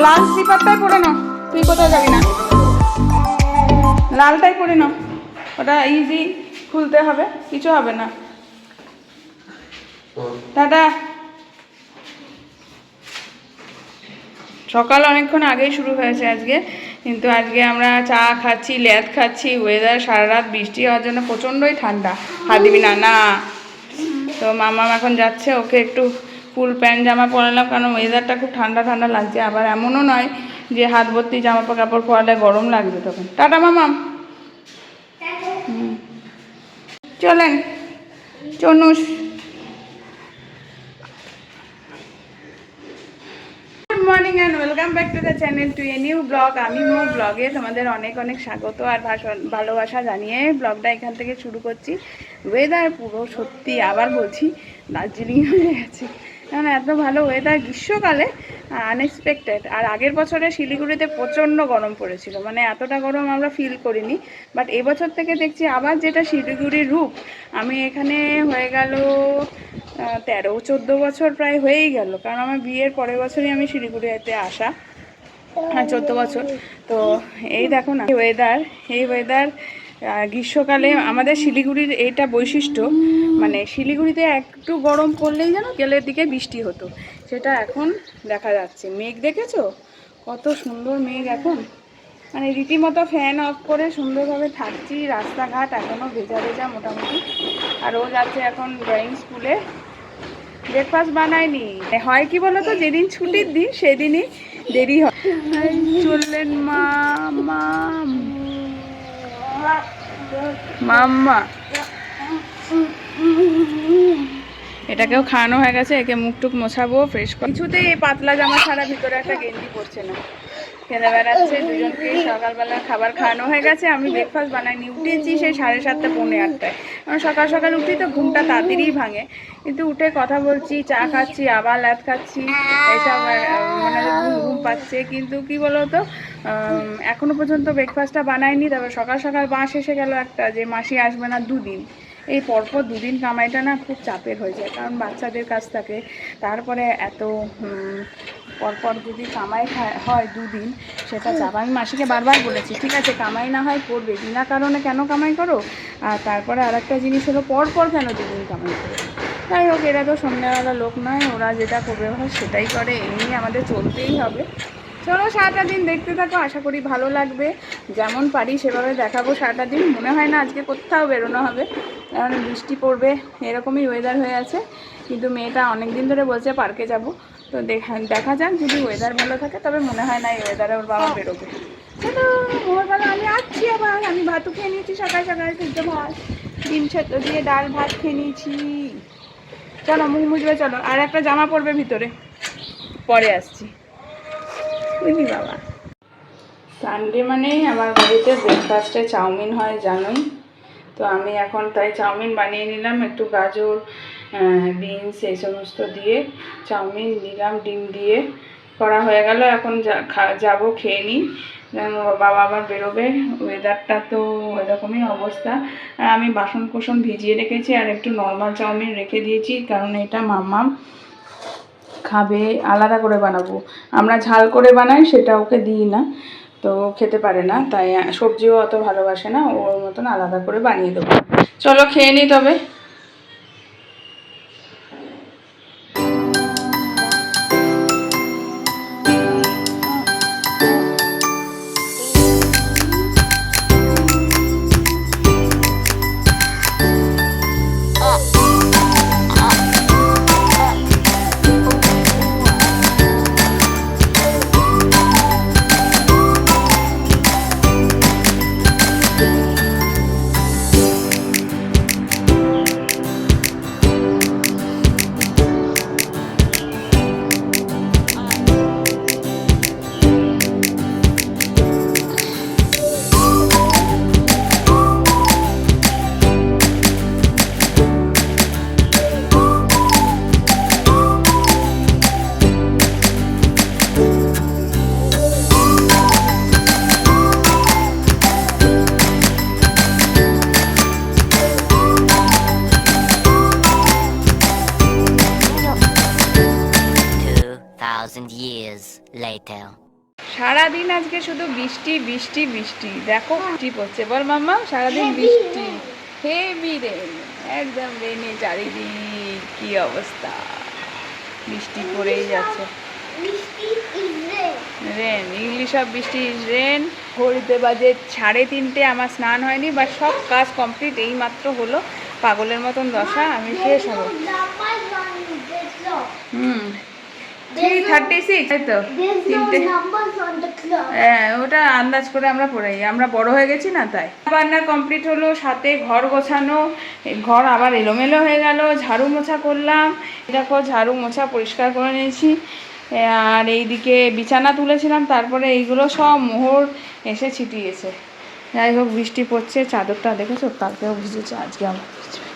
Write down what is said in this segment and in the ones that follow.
লাল স্লিপারটাই পরে নাও, তুই কোথাও যাবি না, লালটাই পরে নাও, ওটা ইজি খুলতে হবে, কিছু হবে না। টাটা। সকাল অনেকক্ষণ আগেই শুরু হয়েছে আজকে, কিন্তু আজকে আমরা চা খাচ্ছি, ল্যাদ খাচ্ছি, ওয়েদার সারা রাত বৃষ্টি হওয়ার জন্য প্রচণ্ডই ঠান্ডা। হাত দিবি না, না। তো মামাম এখন যাচ্ছে, ওকে একটু ফুল প্যান্ট জামা পরালাম, কারণ ওয়েদারটা খুব ঠান্ডা ঠান্ডা লাগছে। আবার এমনও নয় যে হাত ভর্তি জামা কাপড় পরালে গরম লাগবে তখন। টাটা মামাম। চলেন চনুষ। Good morning and welcome back to the channel to a new vlog. আমি মো ব্লগে তোমাদের অনেক অনেক স্বাগত আর ভালোবাসা জানিয়ে ব্লগটা এখান থেকে শুরু করছি। ওয়েদার পুরো সত্যি, আবার বলছি, দার্জিলিং হয়ে গেছে। কারণ এত ভালো ওয়েদার গ্রীষ্মকালে, আনএক্সপেক্টেড। আর আগের বছরে শিলিগুড়িতে প্রচণ্ড গরম পড়েছিল, মানে এতটা গরম আমরা ফিল করিনি। বাট এবছর থেকে দেখছি আবার যেটা শিলিগুড়ির রূপ। আমি এখানে হয়ে গেল 13-14 বছর প্রায় হয়েই গেল, কারণ আমার বিয়ের পরের বছরই আমি শিলিগুড়িতে আসা। 14 বছর। তো এই দেখো না ওয়েদার, এই ওয়েদার গ্রীষ্মকালে আমাদের শিলিগুড়ির এইটা বৈশিষ্ট্য, মানে শিলিগুড়িতে একটু গরম পড়লেই যেন বিকেলের দিকে বৃষ্টি হতো, সেটা এখন দেখা যাচ্ছে। মেঘ দেখেছো কত সুন্দর মেঘ এখন, মানে রীতিমতো ফ্যান অফ করে সুন্দরভাবে থাকছি। রাস্তাঘাট এখনও ভেজা ভেজা মোটামুটি। আর ও যাচ্ছে এখন ড্রয়িং স্কুলে। ব্রেকফাস্ট বানায়নি, হয় কি বলো তো, যেদিন ছুটির দিন সেদিনই দেরি হয়। চললেন মাম্মা, এটাকেও খাওয়ানো হয়ে গেছে, একে মুখ টুক মোছাবো, ফ্রেশ করে। কিছুতেই এই পাতলা জামা ছাড়া ভিতরে একটা গেঞ্জি পরছে না, খেলে বেড়াচ্ছে। দুজনকে সকালবেলা খাবার খাওয়ানো হয়ে গেছে, আমি ব্রেকফাস্ট বানাইনি। উঠেছি সেই 7:30 পৌনে 8টায়, কারণ সকাল সকাল উঠি তো ঘুমটা তাড়াতাড়ি ভাঙে। কিন্তু উঠে কথা বলছি, চা খাচ্ছি, আবার ল্যাদ খাচ্ছি, এইসব মানে ঘুম পাচ্ছে। কিন্তু কি বলতো, এখনো পর্যন্ত ব্রেকফাস্টটা বানাইনি। তারপর সকাল সকাল বাস এসে গেল একটা, যে মাসি আসবে না 2 দিন। এই পরপর 2 দিন কামাইটা না খুব চাপের হয়ে যায়, কারণ বাচ্চাদের কাছ থাকে। তারপরে এত পরপর যদি কামাই হয় 2 দিন, সেটা চাপ। আমি মাসিকে বারবার বলেছি, ঠিক আছে কামাই না হয় করবে, বিনা কারণে কেন কামাই করো। আর তারপরে আর একটা জিনিস হলো, পরপর কেন 2 দিন কামাই করো। যাই হোক, এরা তো সন্ধ্যাবেলা লোক নয়, ওরা যেটা করবে সেটাই করে, এমনি আমাদের চলতেই হবে। চলো সারাটা দিন দেখতে থাকো, আশা করি ভালো লাগবে। যেমন পারি সেভাবে দেখাবো সারাটা দিন। মনে হয় না আজকে কোথাও বেরোনো হবে, কারণ বৃষ্টি পড়বে এরকমই ওয়েদার হয়ে আছে। কিন্তু মেয়েটা অনেক দিন ধরে বলছে পার্কে যাব, তো দেখা যাক, যদি ওয়েদার ভালো থাকে তবে মনে হয় না এই ওয়েদারে ওর বাবা বেরোবে। চলো ভোরবেলা আমি আসছি আবার। আমি ভাতও খেয়ে নিয়েছি, সকাল সকাল সিদ্ধ ভাত, ডিম সেদ্ধ দিয়ে ডাল ভাত খেয়ে নিয়েছি। চলো মুখ মুছবে, চলো। আর একটা জামা পরবে ভিতরে, পরে আসছি। বুঝলি বাবা, সানডে মানেই আমার বাড়িতে ব্রেকফাস্টে চাউমিন হয় জানোই তো। আমি এখন তাই চাউমিন বানিয়ে নিলাম, একটু গাজর বিনস এই সমস্ত দিয়ে চাউমিন দিলাম, ডিম দিয়ে করা হয়ে গেল। এখন যাবো খেয়ে নিই, বাবা আবার বেরোবে। ওয়েদারটা তো এরকমই অবস্থা। আর আমি বাসন কোসন ভিজিয়ে রেখেছি, আর একটু নর্মাল চাউমিন রেখে দিয়েছি, কারণ এটা মাম্মাম খাবে, আলাদা করে বানাবো। আমরা ঝাল করে বানাই, সেটা ওকে দিই না, তো খেতে পারে না। তাই সবজিও অত ভালোবাসে না, ওর মতন আলাদা করে বানিয়ে দেবো। চলো খেয়ে নিই তবে। Thousand years later. সারাদিন আজকে শুধু বৃষ্টি বৃষ্টি বৃষ্টি, দেখো বৃষ্টি পড়ছে, বল মাম্মা সারাদিন বৃষ্টি, হেভি রেন, একদম রেনে চারিদিক, কি অবস্থা, বৃষ্টি পড়েই যাচ্ছে। রেন, ইংলিশ অফ বৃষ্টি ইজ রেন। ঘড়িতে বাজে 3:30, আমার স্নান হয়নি, বা সব কাজ কমপ্লিট, এই মাত্র হলো, পাগলের মতন দশা, আমি শেষ হবো। 3:36, তাই তো, 3টে। হ্যাঁ, ওটা আন্দাজ করে আমরা পড়াই, আমরা বড় হয়ে গেছি না, তাই। রান্না কমপ্লিট হলো, সাথে ঘর গোছানো, ঘর আবার এলোমেলো হয়ে গেল, ঝাড়ু মোছা করলাম, দেখো ঝাড়ু মোছা পরিষ্কার করে নিয়েছি। আর এইদিকে বিছানা তুলেছিলাম, তারপরে এইগুলো সব মোহর এসে ছিটিয়েছে। যাই হোক, বৃষ্টি পড়ছে, চাদরটা দেখেছো, কালকেও ভিজেছে, আজকে আমার ভিজবে।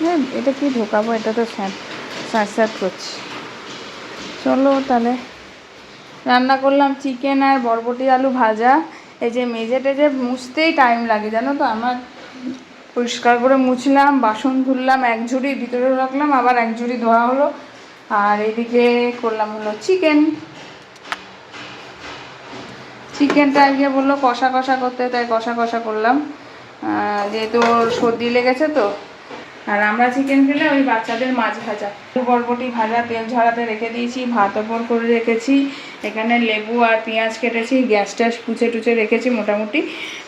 হ্যাঁ, এটা কি ঢোকাবো, এটা তো স্যাঁত করছি। চলো তাহলে, রান্না করলাম চিকেন আর বরবটি আলু ভাজা। এই যে মেজে টেজে মুছতেই টাইম লাগে জানো তো আমার, পরিষ্কার করে মুছলাম, বাসন ধুললাম, এক ঝুড়ি ভিতরে রাখলাম, আবার এক ঝুড়ি ধোয়া হলো। আর এদিকে করলাম হলো চিকেনটা আজকে বললো কষা কষা করতে, তাই কষা কষা করলাম, যেহেতু ওর সর্দি লেগেছে তো। আর আমরা চিকেন খেলে ওই বাচ্চাদের মাছ ভাজা, বরবটি ভাজা তেল ঝরাতে রেখে দিয়েছি, ভাত ওপর করে রেখেছি, এখানে লেবু আর পেঁয়াজ কেটেছি, গ্যাস ট্যাস পুছে টুচে রেখেছি মোটামুটি,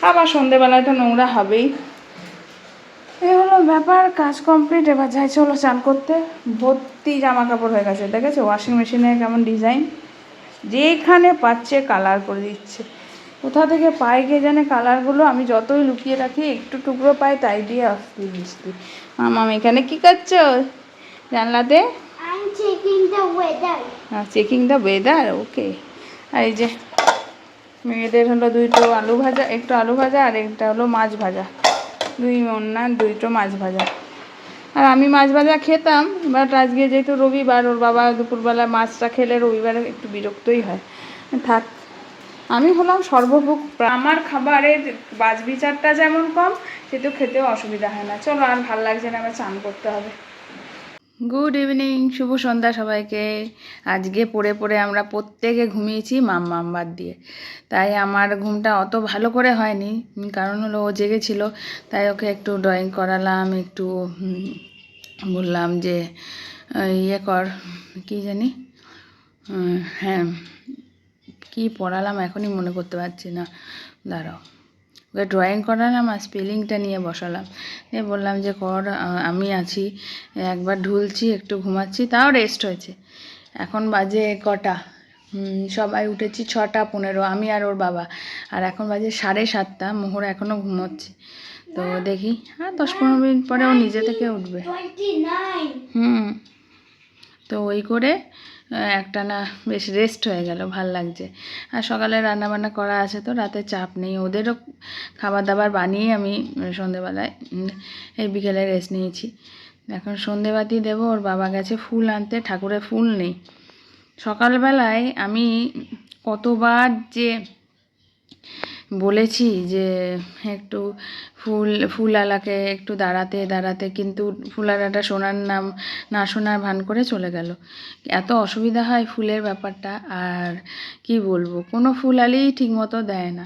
আবার সন্ধেবেলায় তো নোংরা হবেই। এই হলো ব্যাপার, কাজ কমপ্লিট। এবার যাই চলো চান করতে। ভর্তি জামা কাপড় হয়ে গেছে, দেখেছো ওয়াশিং মেশিনে কেমন ডিজাইন, যেখানে পাচ্ছে কালার করে দিচ্ছে, কোথা থেকে পাই কে জানে কালারগুলো, আমি যতই লুকিয়ে রাখি একটু টুকরো পাই, তাই দিয়ে আসতে মিশতে। মামাম এখানে কি করছো জানলাতে? চেকিং দ্য ওয়েদার, ওকে। আর এই যে মেয়েদের হলো দুটো আলু ভাজা, একটু আলু ভাজা আর একটা হলো মাছ ভাজা, দুটো মাছ ভাজা। আর আমি মাছ ভাজা খেতাম, বাট আজকে যেহেতু রবিবার, ওর বাবা দুপুরবেলা মাছটা খেলে রবিবারে একটু বিরক্তই হয়, থাক। আমি হলাম সর্বভোগ, আমার খাবারের বাছবিচারটা যেমন কম, সেহেতু খেতেও অসুবিধা হয় না। চলো, আর ভাল লাগছে না, আমার চান করতে হবে। গুড ইভিনিং, শুভ সন্ধ্যা সবাইকে। আজকে পড়ে পড়ে আমরা প্রত্যেকে ঘুমিয়েছি, মাম্মাম বাদ দিয়ে, তাই আমার ঘুমটা অত ভালো করে হয়নি, কারণ হলো ও জেগেছিল, তাই ওকে একটু ড্রয়িং করালাম, একটু বললাম যে ইয়ে কর, কি জানি, হ্যাঁ কি পড়ালাম এখনই মনে করতে পারছি না, দাঁড়াও, ওকে ড্রয়িং করালাম আর স্পেলিংটা নিয়ে বসালাম, দিয়ে বললাম যে কর, আমি আছি, একবার ঢুলছি, একটু ঘুমাচ্ছি, তাও রেস্ট হয়েছে। এখন বাজে কটা, সবাই উঠেছি 6:15, আমি আর ওর বাবা, আর এখন বাজে 7:30, মোহর এখনও ঘুমোচ্ছে। তো দেখি, 10-15 মিনিট পরে ও নিজে থেকে উঠবে। তো ওই করে একটানা বেশ রেস্ট হয়ে গেল, ভাল লাগছে। আর সকালে রান্নাবান্না করা আছে, তো রাতে চাপ নেই, ওদেরও খাবার দাবার বানিয়ে আমি সন্ধেবেলায় এই বিকেলে রেস্ট নিয়েছি। এখন সন্ধেবাতি দেবো, ওর বাবা গেছে ফুল আনতে, ঠাকুরের ফুল নেই। সকালবেলায় আমি কতবার যে বলেছি যে একটু ফুলওয়ালাকে একটু দাঁড়াতে, কিন্তু ফুলওয়ালাটা শোনার নাম না শোনার ভান করে চলে গেল। এত অসুবিধা হয় ফুলের ব্যাপারটা, আর কি বলবো, কোনো ফুলওয়ালাই ঠিক মতো দেয় না।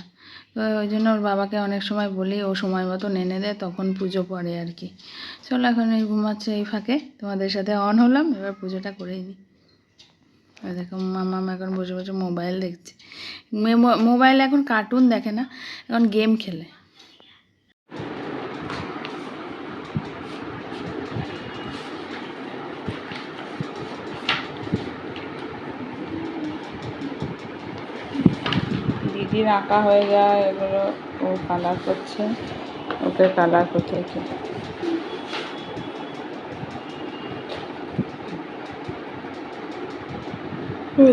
তো ওই জন্য ওর বাবাকে অনেক সময় বলি, ও সময় মতো এনে দেয়, তখন পুজো পড়ে আর কি। চলো, এখন এই ঘুমাচ্ছে, এই ফাঁকে তোমাদের সাথে অন হলাম, এবার পুজোটা করেই নিই। দেখো মামা এখন বসে বসে মোবাইল দেখছে, মোবাইল এখন কার্টুন দেখে না, এখন গেম খেলে। দিদির আঁকা হয়ে যায়, এগুলো ও কালার করছে, ওকে কালার করতে হচ্ছে।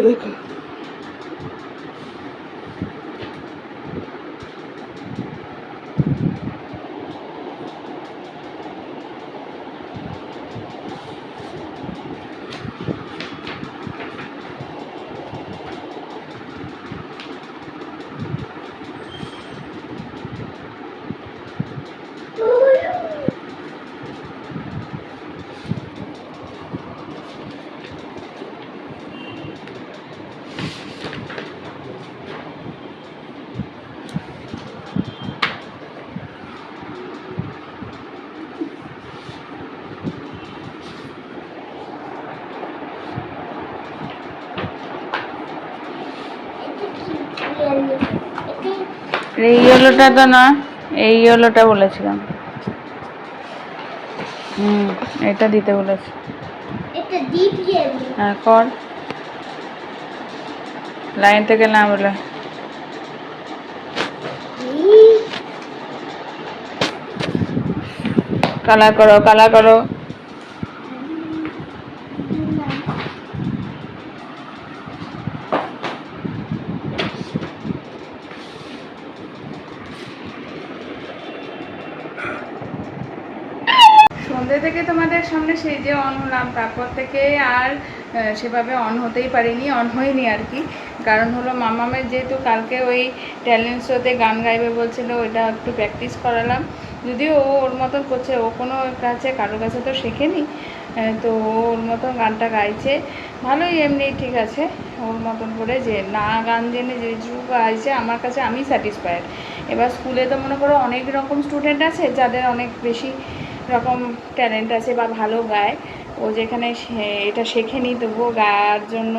দেখো এই ইয়েলোটা তো না, এই ইয়েলোটা বলেছিলাম। এটা দিতে বলেছি। হ্যাঁ কর, লাইন থেকে না বলে। কালার করো, কালার করো। সন্ধ্যে থেকে তোমাদের সামনে সেই যে অন হলাম, তারপর থেকে আর সেভাবে অন হতেই পারিনি, অন হয়নি আর কি। কারণ হলো মামামের যেহেতু কালকে ওই ট্যালেন্ট শোতে গান গাইবে বলছিল, ওইটা একটু প্র্যাকটিস করালাম। যদিও ও ওর মতন করছে, ও কোনো কাছে কারোর কাছে তো শেখেনি, তো ওর মতন গানটা গাইছে ভালোই, এমনি ঠিক আছে ওর মতন করে। যে না গান জেনে যে যুগ গাইছে আমার কাছে, আমি স্যাটিসফাইড। এবার স্কুলে তো মনে করো অনেক রকম স্টুডেন্ট আছে যাদের অনেক বেশি রকম ট্যালেন্ট আছে বা ভালো গায়। ও যেখানে এটা শেখেনি তবুও গাওয়ার জন্য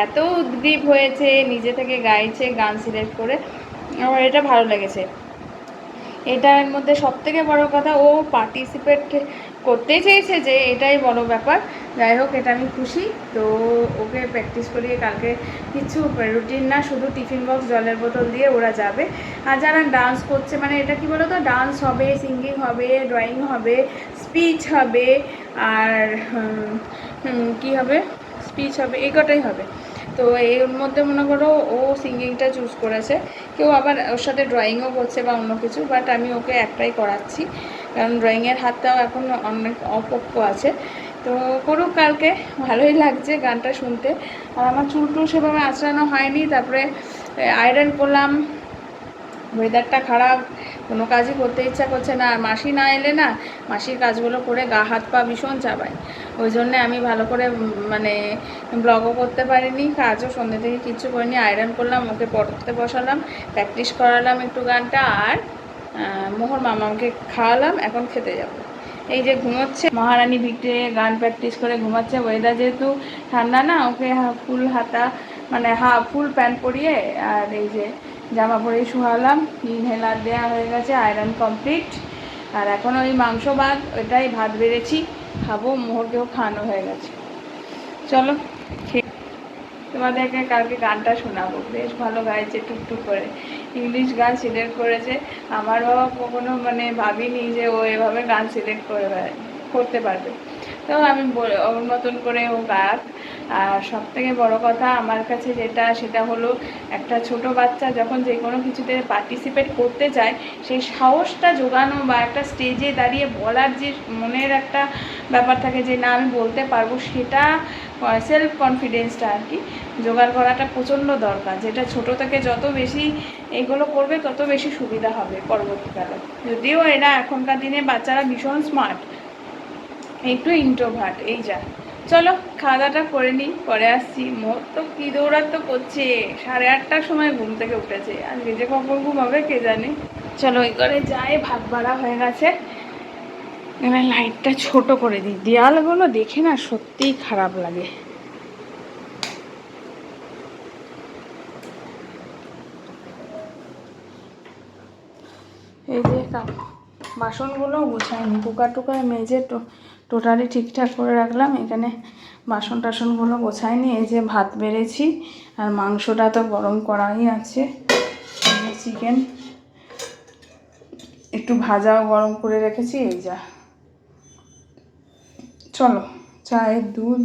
এত উদ্গ্রীব হয়েছে, নিজে থেকে গাইছে গান সিলেক্ট করে, আমার এটা ভালো লেগেছে। এটার মধ্যে সবথেকে বড় কথা, ও পার্টিসিপেট করতেই চেয়েছে, যে এটাই বড় ব্যাপার। যাই হোক, এটা আমি খুশি। তো ওকে প্র্যাকটিস করিয়ে কালকে কিছু রুটিন না, শুধু টিফিন বক্স জলের বোতল দিয়ে ওরা যাবে। আর যারা ডান্স করছে, মানে এটা কি বলো তো, ডান্স হবে, সিঙ্গিং হবে, ড্রয়িং হবে, স্পিচ হবে, আর কি হবে, স্পিচ হবে, এই কটাই হবে। তো এর মধ্যে মনে করো ও সিঙ্গিংটা চুজ করেছে, কেউ আবার ওর সাথে ড্রয়িংও করছে বা অন্য কিছু, বাট আমি ওকে একটাই করাচ্ছি, কারণ ড্রয়িংয়ের হাতটাও এখন অনেক অপক্ষ আছে। তো করুক কালকে, ভালোই লাগছে গানটা শুনতে। আর আমার চুল টুল সেভাবে আঁচড়ানো হয়নি, তারপরে আয়রন করলাম। ওয়েদারটা খারাপ, কোনো কাজই করতে ইচ্ছা করছে না, আর মাসি না এলে না, মাসির কাজগুলো করে গা হাত পা ভীষণ চাবায়। ওই জন্যে আমি ভালো করে মানে ব্লগও করতে পারিনি, কাজও সন্ধ্যে থেকে কিচ্ছু করিনি। আয়রন করলাম, ওকে পড়তে বসালাম, প্র্যাকটিস করালাম একটু গানটা, আর মোহর মামাকে খাওয়ালাম, এখন খেতে যাব। এই যে ঘুমোচ্ছে মহারানী, ভিটে গান প্র্যাকটিস করে ঘুমাচ্ছে। ওয়েদার যেহেতু ঠান্ডা না, ওকে ফুল হাতা মানে ফুল প্যান্ট পরিয়ে আর এই যে জামা পরে শুয়ালাম। ইনহেলার দেওয়া হয়ে গেছে, আয়রন কমপ্লিট। আর এখন ওই মাংস ভাত, ওইটাই ভাত বেড়েছি, খাবো। মোহরকেও খাওয়ানো হয়ে গেছে। চলো তোমাদেরকে কালকে গানটা শোনাবো, বেশ ভালো গাইছে টুকটুক করে, ইংলিশ গান সিলেক্ট করেছে। আমার বাবা কখনো মানে ভাবিনি যে ও এভাবে গান সিলেক্ট করতে পারবে। তো আমি ওর মতন করে ও গাক। আর সবথেকে বড় কথা আমার কাছে যেটা, সেটা হলো একটা ছোট বাচ্চা যখন যে কোনো কিছুতে পার্টিসিপেট করতে চায়, সেই সাহসটা জোগানো বা একটা স্টেজে দাঁড়িয়ে বলার যে মনের একটা ব্যাপার থাকে যে না আমি বলতে পারবো, সেটা সেলফ কনফিডেন্সটা আর কি জোগাড় করাটা প্রচণ্ড দরকার। যেটা ছোট থেকে যত বেশি এগুলো করবে তত বেশি সুবিধা হবে পরবর্তীকালে। যদিও এরা এখনকার দিনে বাচ্চারা ভীষণ স্মার্ট, একটু ইন্ট্রোভার্ট, এই যা। চলো খাওয়া দাওয়াটা করে নিই, পরে আসছি। মোর তো কী দৌড়াতো করছে, 8:30টার সময় ঘুম থেকে উঠেছে, আজকে যে কখন ঘুমাবে কে জানে। চলো ওই ঘরে যাই, ভাত বাড়া হয়ে গেছে। এবার লাইটটা ছোট করে দিই, দেয়ালগুলো দেখে না সত্যিই খারাপ লাগে। এই যে বাসনগুলো গুছাইনি, কুকার টুকার মেজে টোটালি ঠিকঠাক করে রাখলাম। এখানে বাসন টাসনগুলো গোছাইনি। এই যে ভাত বেড়েছি, আর মাংসটা তো গরম করাই আছে। চিকেন একটু ভাজাও গরম করে রেখেছি, এই যা। চলো চায়ের দুধ